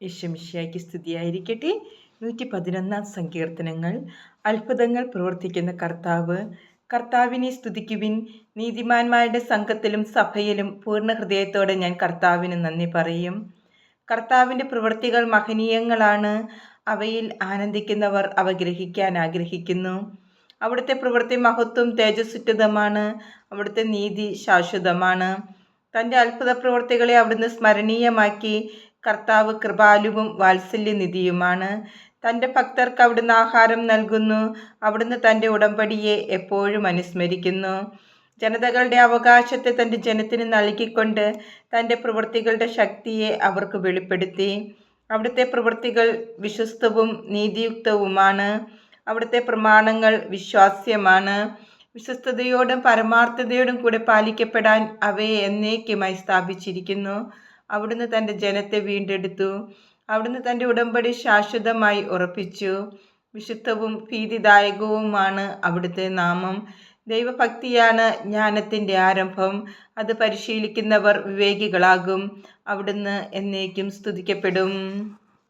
യേശുമിശിഹായ്ക്ക് സ്തുതിയായിരിക്കട്ടെ. 111 സങ്കീർത്തനങ്ങൾ. അത്ഭുതങ്ങൾ പ്രവർത്തിക്കുന്ന കർത്താവ്. കർത്താവിനെ സ്തുതിക്കുവിൻ. നീതിമാന്മാരുടെ സംഘത്തിലും സഭയിലും പൂർണ്ണ ഹൃദയത്തോടെ ഞാൻ കർത്താവിന് നന്ദി പറയും. കർത്താവിൻ്റെ പ്രവൃത്തികൾ മഹനീയങ്ങളാണ്. അവയിൽ ആനന്ദിക്കുന്നവർ അവ ഗ്രഹിക്കാൻ ആഗ്രഹിക്കുന്നു. അവിടുത്തെ പ്രവൃത്തി മഹത്വം തേജസ്സുറ്റതുമാണ്. അവിടുത്തെ നീതി ശാശ്വതമാണ്. തൻ്റെ അത്ഭുത പ്രവൃത്തികളെ അവിടുന്ന് സ്മരണീയമാക്കി. കർത്താവ് കൃപാലുവും വാത്സല്യനിധിയുമാണ്. തൻ്റെ ഭക്തർക്ക് അവിടുന്ന് ആഹാരം നൽകുന്നു. അവിടുന്ന് തൻ്റെ ഉടമ്പടിയെ എപ്പോഴും അനുസ്മരിക്കുന്നു. ജനതകളുടെ അവകാശത്തെ തൻ്റെ ജനത്തിന് നൽകിക്കൊണ്ട് തൻ്റെ പ്രവൃത്തികളുടെ ശക്തിയെ അവർക്ക് വെളിപ്പെടുത്തി. അവിടുത്തെ പ്രവൃത്തികൾ വിശ്വസ്തവും നീതിയുക്തവുമാണ്. അവിടുത്തെ പ്രമാണങ്ങൾ വിശ്വാസ്യമാണ്. വിശ്വസ്തയോടും പരമാർത്ഥതയോടും കൂടെ പാലിക്കപ്പെടാൻ അവയെ എന്നേക്കുമായി സ്ഥാപിച്ചിരിക്കുന്നു. അവിടുന്ന് തൻ്റെ ജനത്തെ വീണ്ടെടുത്തു. അവിടുന്ന് തൻ്റെ ഉടമ്പടി ശാശ്വതമായി ഉറപ്പിച്ചു. വിശുദ്ധവും ഭീതിദായകവുമാണ് അവിടുത്തെ നാമം. ദൈവഭക്തിയാണ് ജ്ഞാനത്തിൻ്റെ ആരംഭം. അത് പരിശീലിക്കുന്നവർ വിവേകികളാകും. അവിടുന്ന് എന്നേക്കും സ്തുതിക്കപ്പെടും.